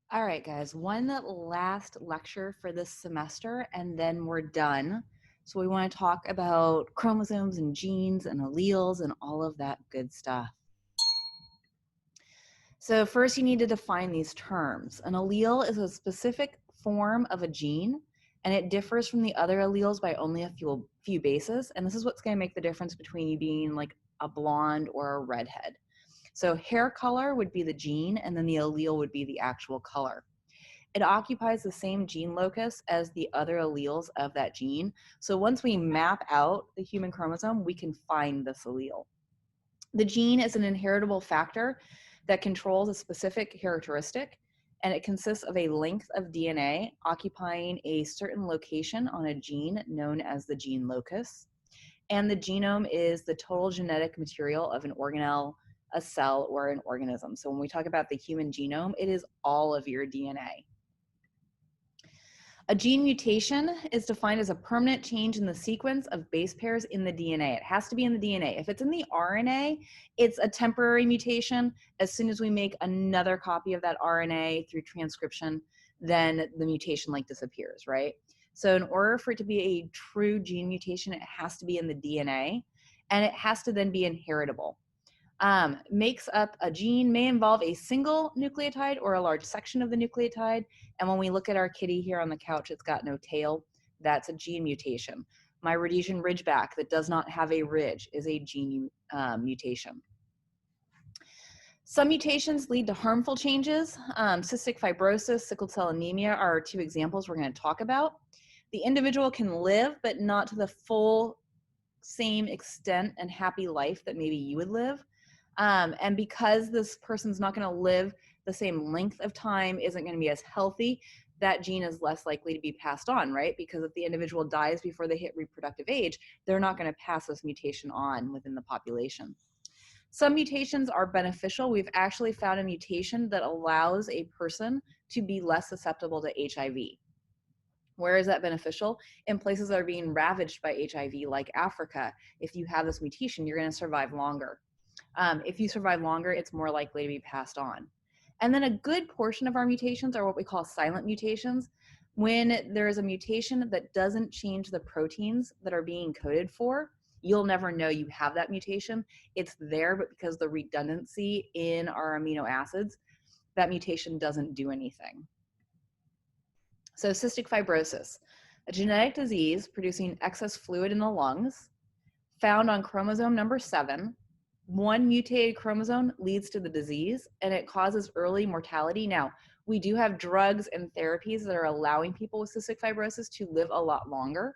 All right, guys, one last lecture for this semester, and then we're done. So, we want to talk about chromosomes and genes and alleles and all of that good stuff. So, first, you need to define these terms. An allele is a specific form of a gene, and it differs from the other alleles by only a few bases. And this is what's going to make the difference between you being like a blonde or a redhead. So, hair color would be the gene, and then the allele would be the actual color. It occupies the same gene locus as the other alleles of that gene. So once we map out the human chromosome, we can find this allele. The gene is an inheritable factor that controls a specific characteristic, and it consists of a length of DNA occupying a certain location on a gene known as the gene locus. And the genome is the total genetic material of an organelle, a cell, or an organism. So when we talk about the human genome, it is all of your DNA. A gene mutation is defined as a permanent change in the sequence of base pairs in the DNA. It has to be in the DNA. If it's in the RNA, it's a temporary mutation. As soon as we make another copy of that RNA through transcription, then the mutation like disappears, right? So in order for it to be a true gene mutation, it has to be in the DNA, and it has to then be inheritable. Makes up a gene may involve a single nucleotide or a large section of the nucleotide. And when we look at our kitty here on the couch, it's got no tail. That's a gene mutation. My Rhodesian ridgeback that does not have a ridge is a gene mutation. Some mutations lead to harmful changes. Cystic fibrosis, sickle cell anemia are two examples we're going to talk about. The individual can live, but not to the full same extent and happy life that maybe you would live. And because this person's not going to live the same length of time, isn't going to be as healthy, that gene is less likely to be passed on, right? Because if the individual dies before they hit reproductive age, they're not going to pass this mutation on within the population. Some mutations are beneficial. We've actually found a mutation that allows a person to be less susceptible to HIV. Where is that beneficial? In places that are being ravaged by HIV, like Africa. If you have this mutation, you're going to survive longer. If you survive longer, it's more likely to be passed on. And then a good portion of our mutations are what we call silent mutations. When there is a mutation that doesn't change the proteins that are being coded for, you'll never know you have that mutation. It's there, but because the redundancy in our amino acids, that mutation doesn't do anything. So cystic fibrosis, a genetic disease producing excess fluid in the lungs, found on chromosome number 7. One mutated chromosome leads to the disease, and it causes early mortality. Now, we do have drugs and therapies that are allowing people with cystic fibrosis to live a lot longer.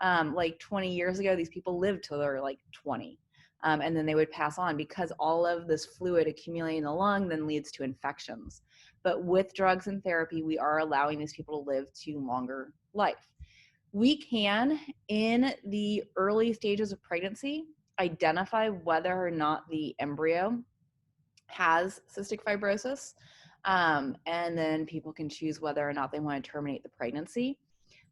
Like 20 years ago, these people lived till they're like 20. And then they would pass on because all of this fluid accumulating in the lung then leads to infections. But with drugs and therapy, we are allowing these people to live to longer life. We can, in the early stages of pregnancy, identify whether or not the embryo has cystic fibrosis. And then people can choose whether or not they want to terminate the pregnancy.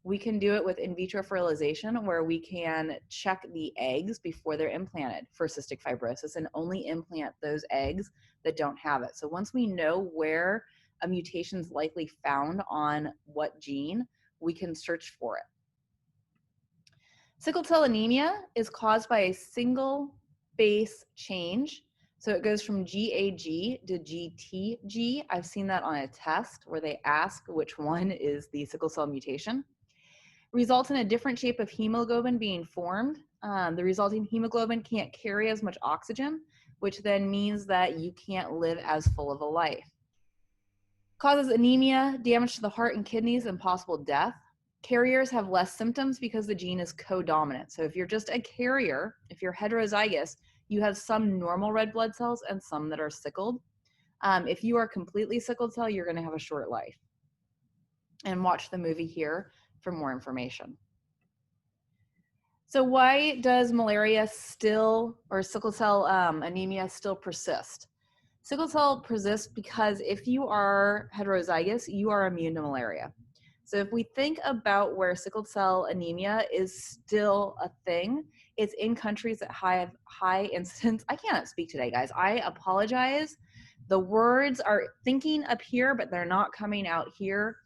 We can do it with in vitro fertilization, where we can check the eggs before they're implanted for cystic fibrosis and only implant those eggs that don't have it. So once we know where a mutation is likely found on what gene, we can search for it. Sickle cell anemia is caused by a single base change. So it goes from GAG to GTG. I've seen that on a test where they ask which one is the sickle cell mutation. Results in a different shape of hemoglobin being formed. The resulting hemoglobin can't carry as much oxygen, which then means that you can't live as full of a life. Causes anemia, damage to the heart and kidneys, and possible death. Carriers have less symptoms because the gene is co-dominant. So if you're just a carrier, if you're heterozygous, you have some normal red blood cells and some that are sickled. If you are completely sickled cell, you're going to have a short life. And watch the movie here for more information. So why does malaria still, or sickle cell anemia still persist? Sickle cell persists because if you are heterozygous, you are immune to malaria. So if we think about where sickle cell anemia is still a thing, it's in countries that have high incidence. I cannot speak today, guys. I apologize. The words are thinking up here, but they're not coming out here.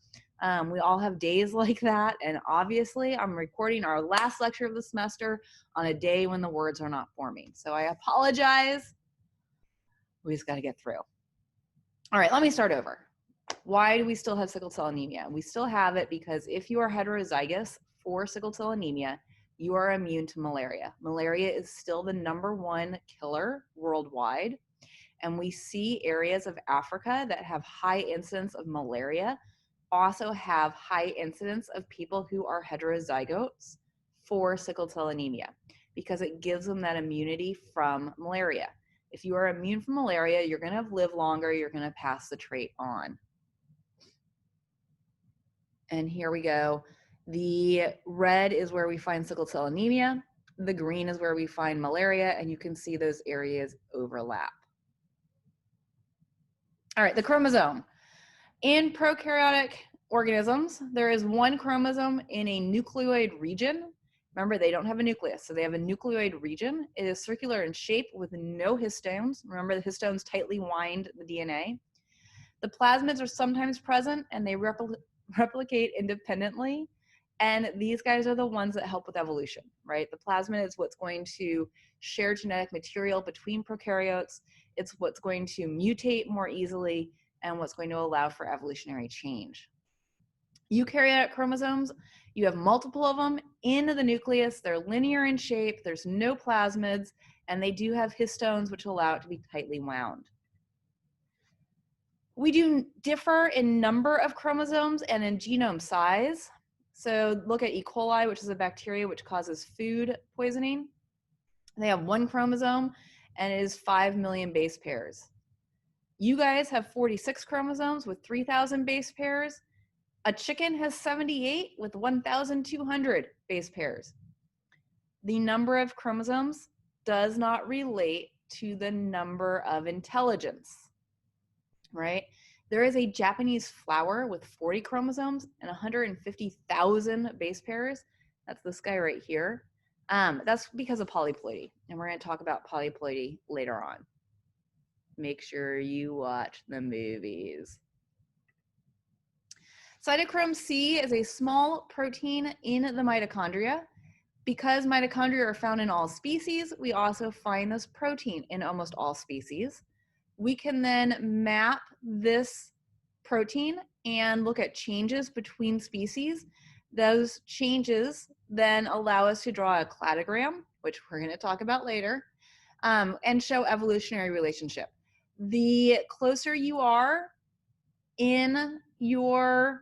We all have days like that. And obviously, I'm recording our last lecture of the semester on a day when the words are not forming. So I apologize. We just got to get through. All right, let me start over. Why do we still have sickle cell anemia? We still have it because if you are heterozygous for sickle cell anemia, you are immune to malaria. Malaria is still the #1 killer worldwide. And we see areas of Africa that have high incidence of malaria also have high incidence of people who are heterozygotes for sickle cell anemia because it gives them that immunity from malaria. If you are immune from malaria, you're going to live longer, you're going to pass the trait on. And here we go. The red is where we find sickle cell anemia. The green is where we find malaria, and you can see those areas overlap. All right, the chromosome. In prokaryotic organisms, there is one chromosome in a nucleoid region. Remember, they don't have a nucleus, so they have a nucleoid region. It is circular in shape with no histones. Remember, the histones tightly wind the DNA. The plasmids are sometimes present, and they replicate independently. And these guys are the ones that help with evolution, right? The plasmid is what's going to share genetic material between prokaryotes. It's what's going to mutate more easily and what's going to allow for evolutionary change. Eukaryotic chromosomes, you have multiple of them in the nucleus. They're linear in shape. There's no plasmids, and they do have histones, which allow it to be tightly wound. We do differ in number of chromosomes and in genome size. So look at E. coli, which is a bacteria which causes food poisoning. They have one chromosome and it is 5 million base pairs. You guys have 46 chromosomes with 3,000 base pairs. A chicken has 78 with 1,200 base pairs. The number of chromosomes does not relate to the number of intelligence, right? There is a Japanese flower with 40 chromosomes and 150,000 base pairs. That's this guy right here. That's because of polyploidy, and we're going to talk about polyploidy later on. Make sure you watch the movies. Cytochrome C is a small protein in the mitochondria. Because mitochondria are found in all species, we also find this protein in almost all species. We can then map this protein and look at changes between species. Those changes then allow us to draw a cladogram, which we're going to talk about later, and show evolutionary relationship. The closer you are in your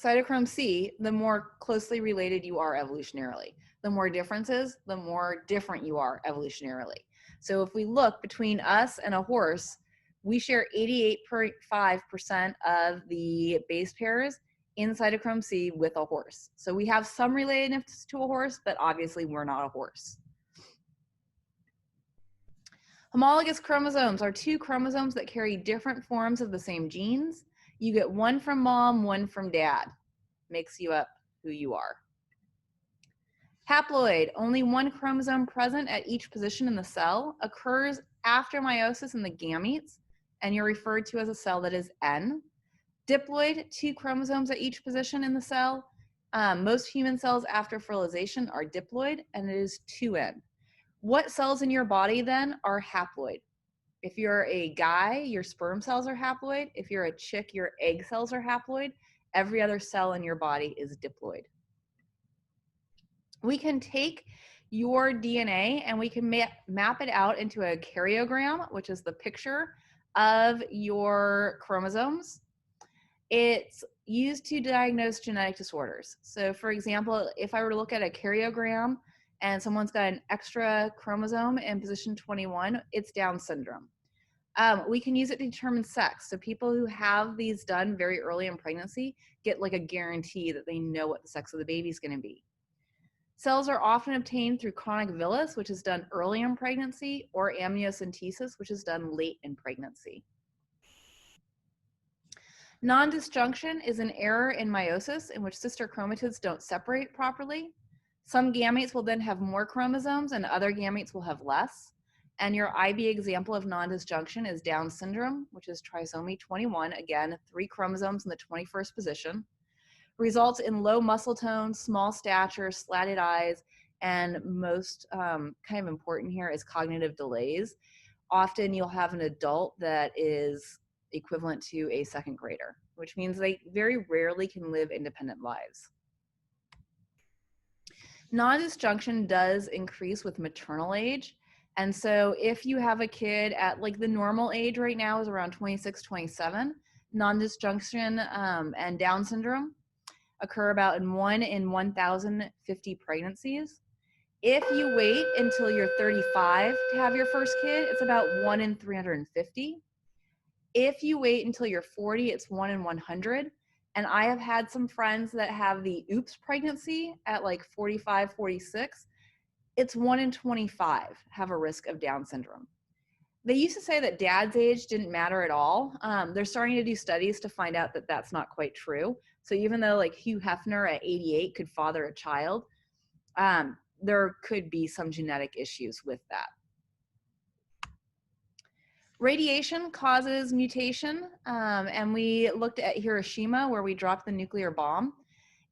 cytochrome C, the more closely related you are evolutionarily. The more differences, the more different you are evolutionarily. So if we look between us and a horse, we share 88.5% of the base pairs in cytochrome C with a horse. So we have some relatedness to a horse, but obviously we're not a horse. Homologous chromosomes are two chromosomes that carry different forms of the same genes. You get one from mom, one from dad. Makes you up who you are. Haploid, only one chromosome present at each position in the cell, occurs after meiosis in the gametes, and you're referred to as a cell that is N. Diploid, 2 chromosomes at each position in the cell. Most human cells after fertilization are diploid, and it is 2N. What cells in your body then are haploid? If you're a guy, your sperm cells are haploid. If you're a chick, your egg cells are haploid. Every other cell in your body is diploid. We can take your DNA and we can map it out into a karyogram, which is the picture of your chromosomes. It's used to diagnose genetic disorders. So for example, if I were to look at a karyogram and someone's got an extra chromosome in position 21, it's Down syndrome. We can use it to determine sex. So people who have these done very early in pregnancy get like a guarantee that they know what the sex of the baby is going to be. Cells are often obtained through chronic villus, which is done early in pregnancy, or amniocentesis, which is done late in pregnancy. Non-disjunction is an error in meiosis in which sister chromatids don't separate properly. Some gametes will then have more chromosomes and other gametes will have less. And your IB example of non-disjunction is Down syndrome, which is trisomy 21, again, 3 chromosomes in the 21st position. Results in low muscle tone, small stature, slatted eyes, and most kind of important here is cognitive delays. Often you'll have an adult that is equivalent to a second grader, which means they very rarely can live independent lives. Non-disjunction does increase with maternal age. And so if you have a kid at like the normal age right now is around 26, 27, non-disjunction and Down syndrome occur about in 1 in 1,050 pregnancies. If you wait until you're 35 to have your first kid, it's about 1 in 350. If you wait until you're 40, it's 1 in 100. And I have had some friends that have the oops pregnancy at like 45, 46. It's 1 in 25 have a risk of Down syndrome. They used to say that dad's age didn't matter at all. They're starting to do studies to find out that that's not quite true. So even though like Hugh Hefner at 88 could father a child, there could be some genetic issues with that. Radiation causes mutation, and we looked at Hiroshima where we dropped the nuclear bomb.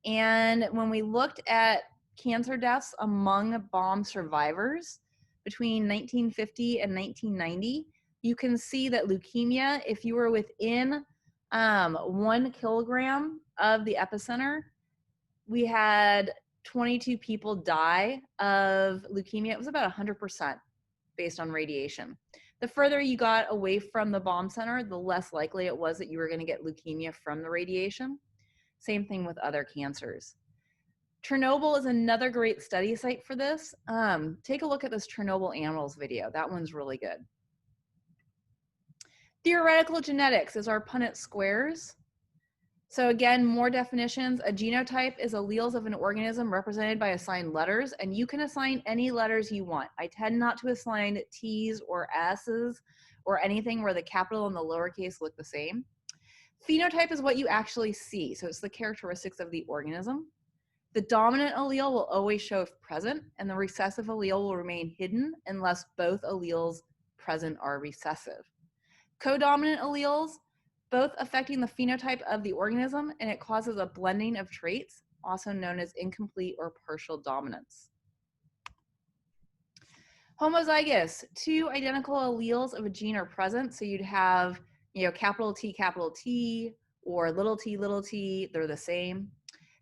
And when we looked at cancer deaths among bomb survivors between 1950 and 1990, you can see that leukemia, if you were within 1 kilogram of the epicenter, we had 22 people die of leukemia. It was about 100% based on radiation. The further you got away from the bomb center, the less likely it was that you were going to get leukemia from the radiation. Same thing with other cancers. Chernobyl is another great study site for this. Take a look at this Chernobyl animals video. That one's really good. Theoretical genetics is our Punnett squares. So again, more definitions. A genotype is alleles of an organism represented by assigned letters, and you can assign any letters you want. I tend not to assign T's or S's or anything where the capital and the lowercase look the same. Phenotype is what you actually see, so it's the characteristics of the organism. The dominant allele will always show if present, and the recessive allele will remain hidden unless both alleles present are recessive. Codominant alleles, both affecting the phenotype of the organism, and it causes a blending of traits, also known as incomplete or partial dominance. Homozygous, 2 identical alleles of a gene are present, so you'd have, capital T, or little t, they're the same.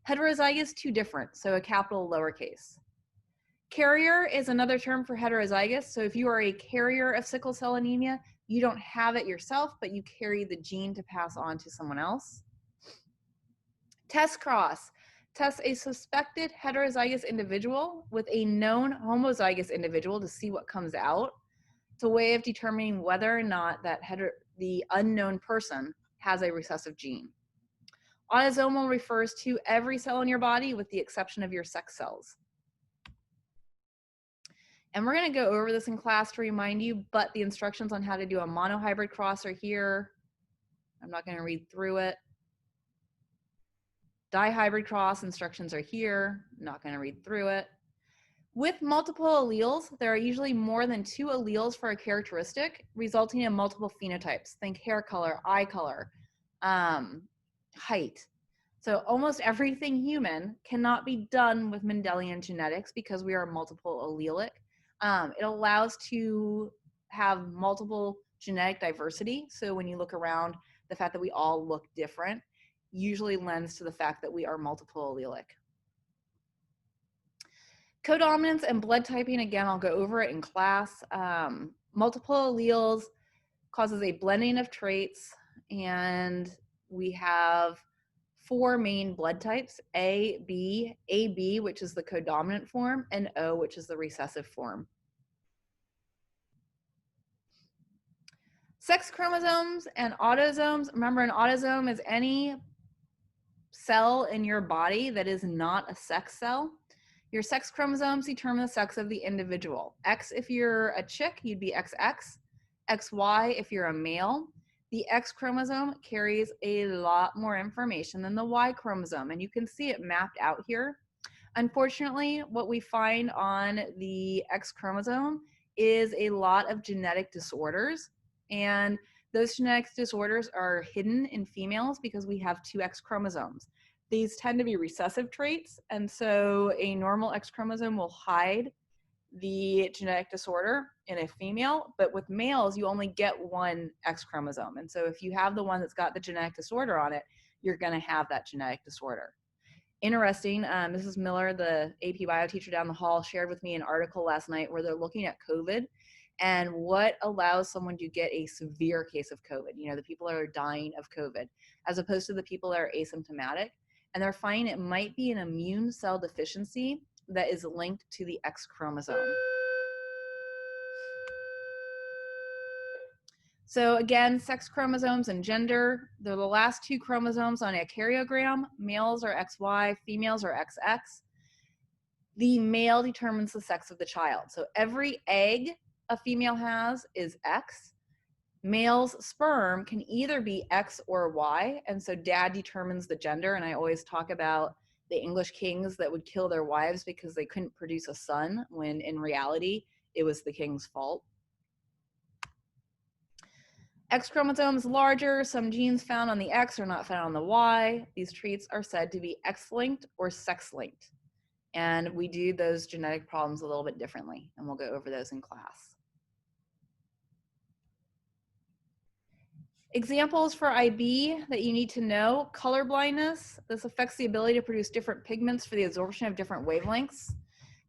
Heterozygous, 2 different, so a capital lowercase. Carrier is another term for heterozygous, so if you are a carrier of sickle cell anemia, you don't have it yourself, but you carry the gene to pass on to someone else. Test cross. Test a suspected heterozygous individual with a known homozygous individual to see what comes out. It's a way of determining whether or not that the unknown person has a recessive gene. Autosomal refers to every cell in your body with the exception of your sex cells. And we're going to go over this in class to remind you, but the instructions on how to do a monohybrid cross are here. I'm not going to read through it. Dihybrid cross instructions are here. I'm not going to read through it. With multiple alleles, there are usually more than 2 alleles for a characteristic, resulting in multiple phenotypes. Think hair color, eye color, height. So almost everything human cannot be done with Mendelian genetics because we are multiple allelic. It allows to have multiple genetic diversity. So when you look around, the fact that we all look different usually lends to the fact that we are multiple allelic. Codominance and blood typing, again, I'll go over it in class. Multiple alleles causes a blending of traits, and we have 4 main blood types, AB, which is the codominant form, and O, which is the recessive form. Sex chromosomes and autosomes. Remember, an autosome is any cell in your body that is not a sex cell. Your sex chromosomes determine the sex of the individual. X if you're a chick, you'd be XX. XY if you're a male. The X chromosome carries a lot more information than the Y chromosome, and you can see it mapped out here. Unfortunately, what we find on the X chromosome is a lot of genetic disorders, and those genetic disorders are hidden in females because we have two X chromosomes. These tend to be recessive traits, and so a normal X chromosome will hide the genetic disorder in a female, but with males, you only get one X chromosome. And so if you have the one that's got the genetic disorder on it, you're going to have that genetic disorder. Interesting, Mrs. Miller, the AP Bio teacher down the hall, shared with me an article last night where they're looking at COVID and what allows someone to get a severe case of COVID. You know, the people that are dying of COVID, as opposed to the people that are asymptomatic. And they're finding it might be an immune cell deficiency that is linked to the X chromosome. So again, sex chromosomes and gender, they're the last two chromosomes on a karyogram. Males are XY, females are XX. The male determines the sex of the child. So every egg a female has is X. Male's sperm can either be X or Y, and so dad determines the gender. And I always talk about the English kings that would kill their wives because they couldn't produce a son, when in reality, it was the king's fault. X chromosome is larger. Some genes found on the X are not found on the Y. These traits are said to be X-linked or sex-linked. And we do those genetic problems a little bit differently, and we'll go over those in class. Examples for IB that you need to know: color blindness. This affects the ability to produce different pigments for the absorption of different wavelengths.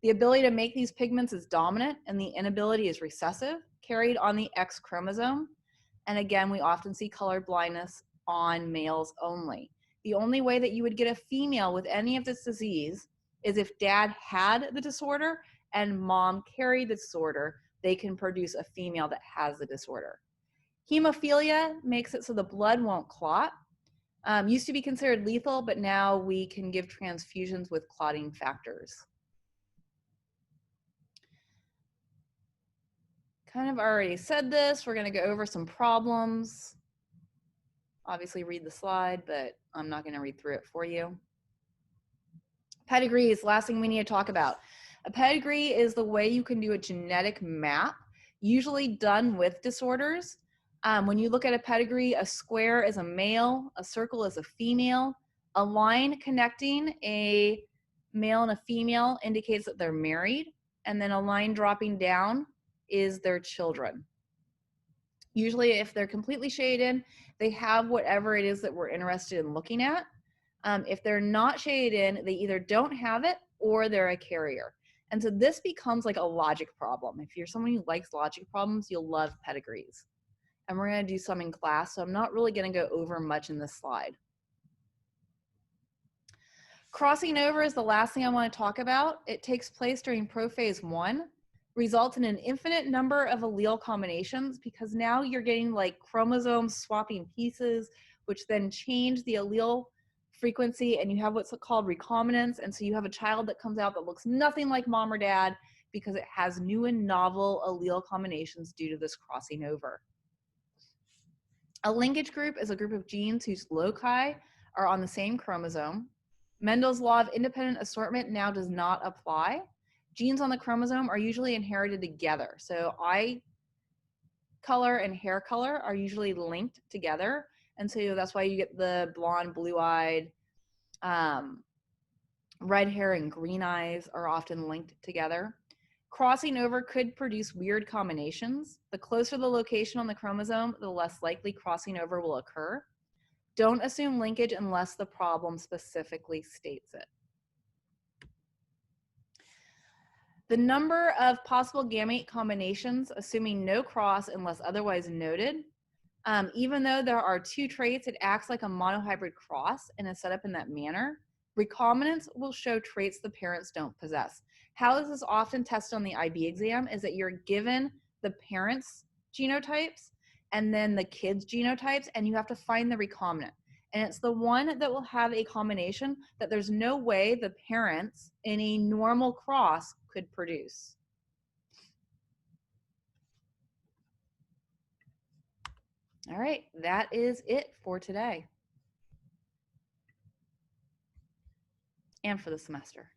The ability to make these pigments is dominant, and the inability is recessive, carried on the X chromosome. And again, we often see color blindness on males only. The only way that you would get a female with any of this disease is if dad had the disorder and mom carried the disorder. They can produce a female that has the disorder. Hemophilia makes it so the blood won't clot. Used to be considered lethal, but now we can give transfusions with clotting factors. Kind of already said this. We're going to go over some problems. Obviously read the slide, but I'm not going to read through it for you. Pedigree is the last thing we need to talk about. A pedigree is the way you can do a genetic map, usually done with disorders. When you look at a pedigree, a square is a male, a circle is a female. A line connecting a male and a female indicates that they're married, and then a line dropping down is their children. Usually if they're completely shaded, they have whatever it is that we're interested in looking at. If they're not shaded in, they either don't have it or they're a carrier. And so this becomes like a logic problem. If you're someone who likes logic problems, you'll love pedigrees. And we're going to do some in class, so I'm not really going to go over much in this slide. Crossing over is the last thing I want to talk about. It takes place during prophase 1, results in an infinite number of allele combinations, because now you're getting like chromosomes swapping pieces, which then change the allele frequency, and you have what's called recombinance. And so you have a child that comes out that looks nothing like mom or dad because it has new and novel allele combinations due to this crossing over. A linkage group is a group of genes whose loci are on the same chromosome. Mendel's law of independent assortment now does not apply. Genes on the chromosome are usually inherited together. So eye color and hair color are usually linked together. And so that's why you get the blonde, blue-eyed, red hair and green eyes are often linked together. Crossing over could produce weird combinations. The closer the location on the chromosome, the less likely crossing over will occur. Don't assume linkage unless the problem specifically states it. The number of possible gamete combinations, assuming no cross unless otherwise noted. Even though there are two traits, it acts like a monohybrid cross and is set up in that manner. Recombinance will show traits the parents don't possess. How this is often tested on the IB exam is that you're given the parents' genotypes and then the kids' genotypes, and you have to find the recombinant. And it's the one that will have a combination that there's no way the parents in a normal cross could produce. All right, that is it for today and for the semester.